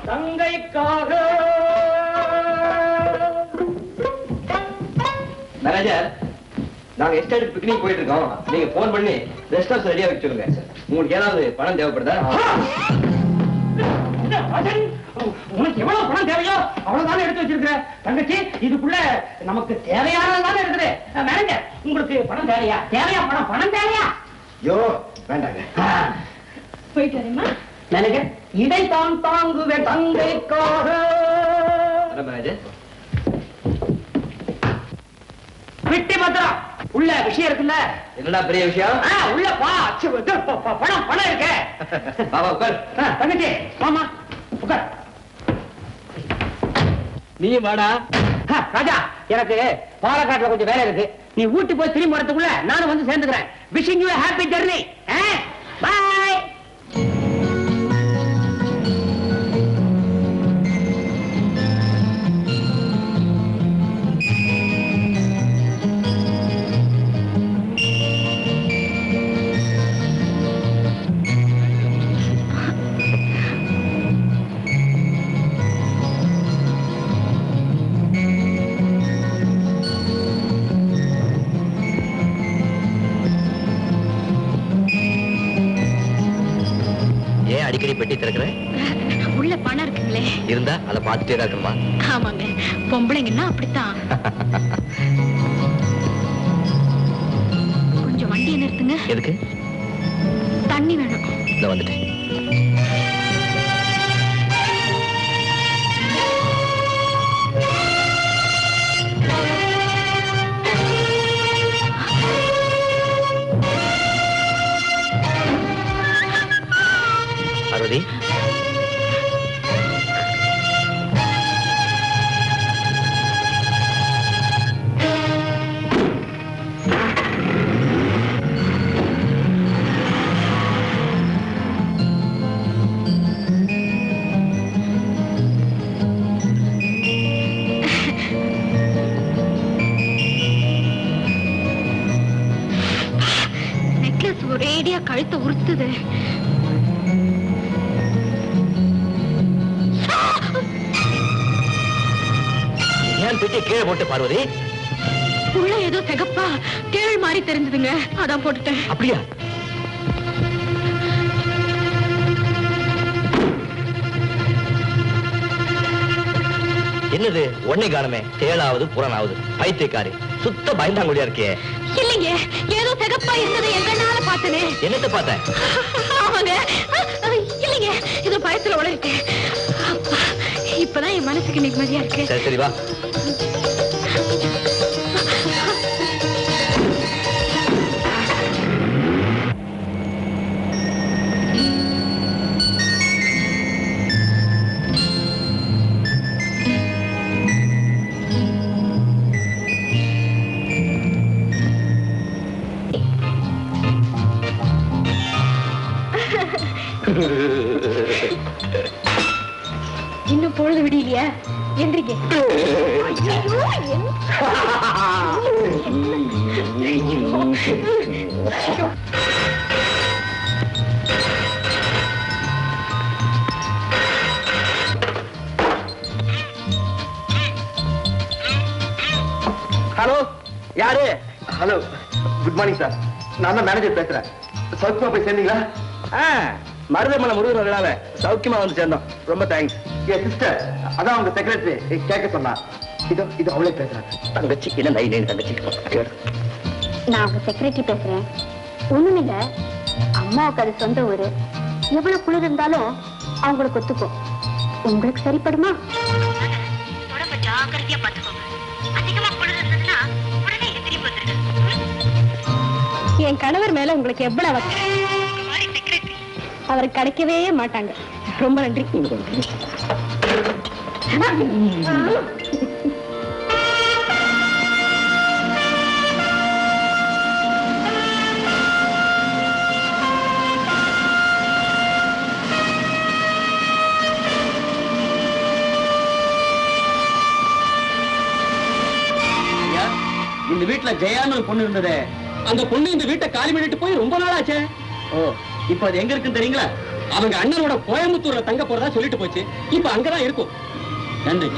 தங்கைக்காக. Manager, நாங்க estate picnic போயிட்டு இருக்கோம். நீங்க போன் பண்ணி ரெஸ்ட் ஹவுஸ் ரெடியா வச்சுருங்க. உங்களுக்கு ஏதாவது பணம் தேவைப்படுதா? உனக்கு எவ்வளவு பணம் தேவையோ அவ்வளவுதானே எடுத்து வச்சிருக்கிற தங்கச்சி. இதுக்குள்ள நமக்கு தேவையானதானே இருக்குது. மேனேஜர், உங்களுக்கு பணம் தேவையா? பணம் தேவையா? யோ வேண்டாங்க, போயிட்டு வரேம்மா. மேனேஜர், இதைத்தான் தாங்குவேன் தங்கைக்காக. மேனேஜர், விட்டி பத்திரம் உள்ள விஷயம் இருக்குல்ல. என்னடா பெரிய விஷயம்? உள்ள பணம் இருக்கு. பாபா உட்கார். தங்கச்சி மாமா உட்கார். நீ வாடா. ராஜா, எனக்கு பாலக்காட்டுல கொஞ்சம் வேலை இருக்கு. நீ ஊட்டி போய் திரும்பி வரதுக்குள்ள நானும் வந்து சேர்ந்துக்கிறேன். Wishing you happy journey. Bye. அடிக்கடி பெட்டி திறக்கிறேன். உள்ள பணம் இருக்குங்களே. இருந்தா அதை பார்த்துட்டே தான் இருக்கணுமா? ஆமாங்க, பொம்பளைங்கன்னா அப்படித்தான். கொஞ்சம் வண்டியை நிறுத்துங்க. எதுக்கு? தண்ணி வேணும். இதை வந்துட்டேன். பார்வதி, நெக்லஸ் ஒரேடியா கழுத்தை உறுத்துது. பெட்டி கீழே போட்டு பார்வதி. உள்ள ஏதோ சிகப்பா தேள் மாதிரி தெரிஞ்சதுங்க, அதான் போட்டுட்டேன். அப்படியா? என்னது ஒன்னே காலமே தேளாவது புறனாவது பைத்தியக்காரி, சுத்த பயந்தாங்குடியா இருக்கே. இல்லைங்க, ஏதோ சிகப்பா இருந்தது எங்கனால பார்த்தனே. என்னத்தை பார்த்தேன்? ஆமாங்க, இல்லைங்க, ஏதோ பயத்துல உளறிட்டு. இப்பதான் என் மனசுக்கு நிம்மதியா இருக்கு. சரி சரி வா. இன்னும் பொழுது விடியலையா? எந்திரிங்க. ஹலோ, யாரு? Hello, good morning sir. நான் தான் மேனேஜர் பேசுறேன். சௌக்கியமா போய் சேர்ந்தீங்களா? மருதமலை முருகன் விழாவை சௌக்கியமா வந்து சேர்ந்தோம். ரொம்ப தேங்க்ஸ். என் சிஸ்டர், அதான் உங்க செக்ரட்டரி கேட்க சொன்னா. இது அவளே பேசுறாங்க. தங்கச்சி என்ன நை தங்கச்சி கேடு. நான் உங்க செக்ரட்டரி பேசுறேன். ஒண்ணும் இல்ல, அம்மாவுக்கு அது சொந்த ஊரு. எவ்வளவு குளிர் இருந்தாலும் அவங்களுக்கு ஒத்துக்கும். உங்களுக்கு சரிப்படுமா? உடம்ப ஜாக்கிரதையா பாத்துக்கோங்க. அதிகமா குளிர் இருந்ததுன்னா உடனே எதிரி வந்துருங்க. என் கணவர் மேல உங்களுக்கு எவ்வளவு அவர் கிடைக்கவே மாட்டாங்க. ரொம்ப நன்றி. இந்த வீட்டுல ஜெயான்னு பொண்ணு இருந்தது. அந்த பொண்ணு இந்த வீட்டை காலி பண்ணிட்டு போய் ரொம்ப நாள் ஆச்சே. ஓ, இப்ப அது எங்க இருக்குன்னு தெரியுங்களா? அவங்க அண்ணனோட கோயம்புத்தூர்ல தங்க போறதா சொல்லிட்டு போச்சு. இப்ப அங்கதான் இருக்கும். நன்றி.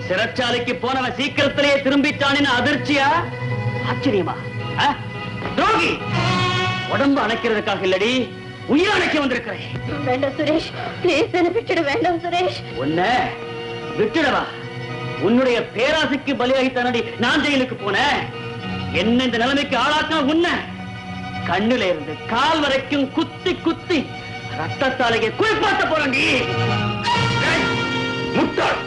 சிறைச்சாலைக்கு போனவன் சீக்கிரத்திலேயே திரும்பிட்டான்னு அதிர்ச்சியா ஆச்சரியமா? துரோகி! உடம்பு அணைக்கிறதுக்காக இல்லடி, உயிர் அணைக்க வந்திருக்கிறேன். வேண்டாம் சுரேஷ், ப்ளீஸ் என்ன விட்டுடு. வேண்டாம் சுரேஷ். உன்னை விட்டுடவா? உன்னுடைய பேராசைக்கு பலியாகித்தானடி நான் ஜெயிலுக்கு போனேன். என்ன இந்த நிலைமைக்கு ஆளாக்க உன்னை கண்ணுல இருந்து கால் வரைக்கும் குத்தி குத்தி ரத்தத்தாலையை குளிப்பாட்ட போறண்டி. முட்டாள்!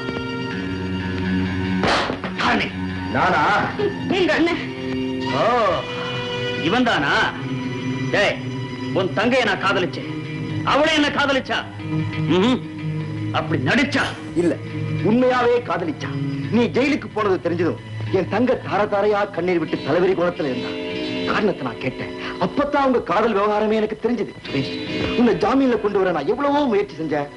நானா? எங்க அண்ணன். ஓ, இவன் தானா? டேய், உன் தங்கைய நான் காதலிச்சேன், அவளே என்ன காதலிச்சா? அப்படி நடிச்சா இல்ல, உண்மையாவே காதலிச்சா. நீ ஜெயிலுக்கு போனது தெரிஞ்சதும் என் தங்க தார தாரையா கண்ணீர் விட்டு தலைவரி குணத்துல இருந்தா. காரணத்தை நான் கேட்டேன். அப்பதான் உங்க காதல் விவகாரமே எனக்கு தெரிஞ்சது. சுரேஷ், உன்னை ஜாமீன்ல கொண்டு வர நான் எவ்வளவோ முயற்சி செஞ்சேன்.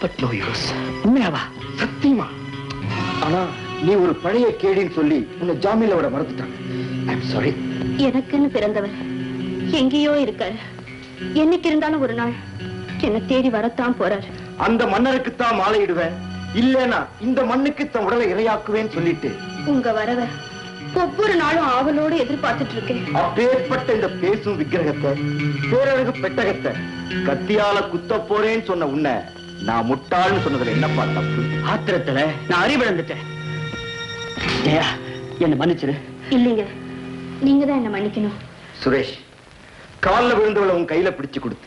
But no use. உண்மையாவா? சத்தியமா. ஆனா நீ ஒரு பழைய கேடின்னு சொல்லி உன்னை ஜாமீன்ல விட மறந்துட்டாங்க. I'm sorry. எனக்குன்னு பிறந்தவர் எங்கேயோ இருக்காரு. என்னைக்கு இருந்தாலும் ஒரு நாள் என்ன தேடி வரத்தான் போறாரு. அந்த மன்னருக்குத்தான் மாலையிடுவேன், இல்லைன்னா இந்த மண்ணுக்கு தன் உடலை இரையாக்குவேன்னு சொல்லிட்டு உங்க வரவ ஒவ்வொரு நாளும் ஆவலோடு எதிர்பார்த்துட்டு இருக்கேன். அப்பேற்பட்ட இந்த பேசும் விக்கிரகத்தை, பேரழகு பெட்டகத்தை கத்தியால குத்த போறேன்னு சொன்ன உன்னை நான் முட்டாள்னு சொன்னதுல என்னப்பா தப்பு? ஆத்திரத்துல நான் அறிவிழந்துட்டேன். ஜெயா, என்ன மன்னிச்சிரு. இல்லைங்க, நீங்க தான் என்ன மன்னிக்கணும். சுரேஷ், காலில் விழுந்தவளை உன் கையில பிடிச்சு கொடுத்து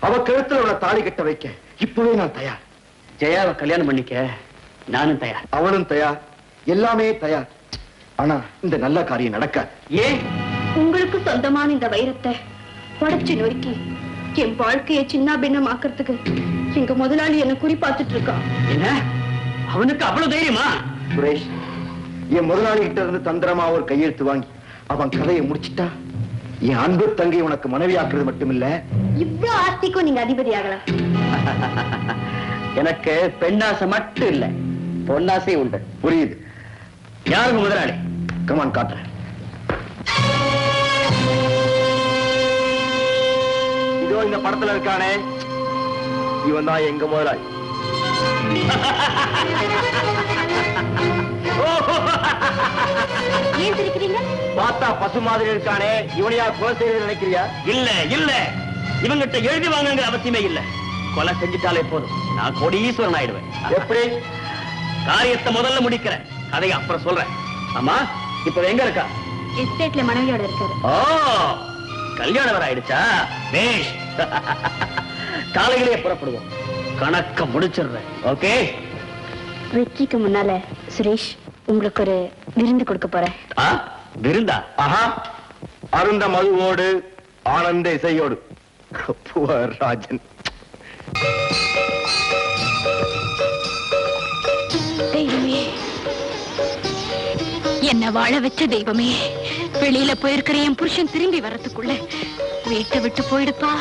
அவ கழுத்துல அவளை தாலி கட்ட வைக்க இப்பவே நான் தயார். ஜெயாவை கல்யாணம் பண்ணிக்க நானும் தயார். அவளும் தயார், எல்லாமே தயார். ஆனா இந்த நல்ல காரியம் நடக்காது. ஏன்? உங்களுக்கு சொந்தமான இந்த வைரத்தை உடைச்சு நொறுக்கி என் வாழ்க்கையை சின்ன பின்னமாக்குறதுக்கு எங்க முதலாளி என்ன குறி பார்த்துட்டு இருக்கா. என்ன, அவனுக்கு அவ்வளவு தைரியமா? சுரேஷ், என் முதலாளி கிட்ட இருந்து தந்திரமா ஒரு கையெழுத்து வாங்கி அவன் கதையை முடிச்சிட்டா என் அன்பு தங்கை உனக்கு மனைவி ஆக்குறது மட்டுமில்ல, இவ்வளவு ஆஸ்திக்கும் நீங்க அதிபதி ஆகலாம். எனக்கு பெண்ணாசை மட்டும் இல்ல, பொன்னாசை உண்டு. புரியுது. யாருக்கு முதலாளி? கமான், காட்டுறேன். இதோ இந்த படத்துல இருக்கானே, இவன் தான் எங்க முதலாளி. ஏன் சிரிக்கிறீங்க? பார்த்தா பசு மாதிரி இருக்கானே, இவனையா கொலை செய்ய நினைக்கிறியா? இல்ல இல்ல, இவங்கிட்ட எழுதி வாங்குங்கிற அவசியமே இல்ல. கொலை செஞ்சுட்டாலே போதும், நான் கோடீஸ்வரன் ஆயிடுவேன். எப்படி? காரியத்தை முதல்ல முடிக்கிறேன், கதையை அப்புறம் சொல்றேன். அம்மா, இப்ப எங்க இருக்கா? எஸ்டேட்ல மனைவியோட இருக்காரு. ஓ, கல்யாணம் வர ஆயிடுச்சா? பேஷ். காலையிலேயே புறப்படுவோம், கணக்க முடிச்சிடுறேன். ஓகே? வெற்றிக்கு முன்னால சுரேஷ், உங்களுக்கு ஒரு விருந்து கொடுக்க போறேன். விருந்தா? ஆஹா, அருந்த மதுவோடு ஆனந்த இசையோடு. ராஜன். தெய்வமே, என்ன வாழ வச்ச தெய்வமே, வெளியில போயிருக்கிற என் புருஷன் திரும்பி வர்றதுக்குள்ள வீட்டை விட்டு போயிடுப்பா.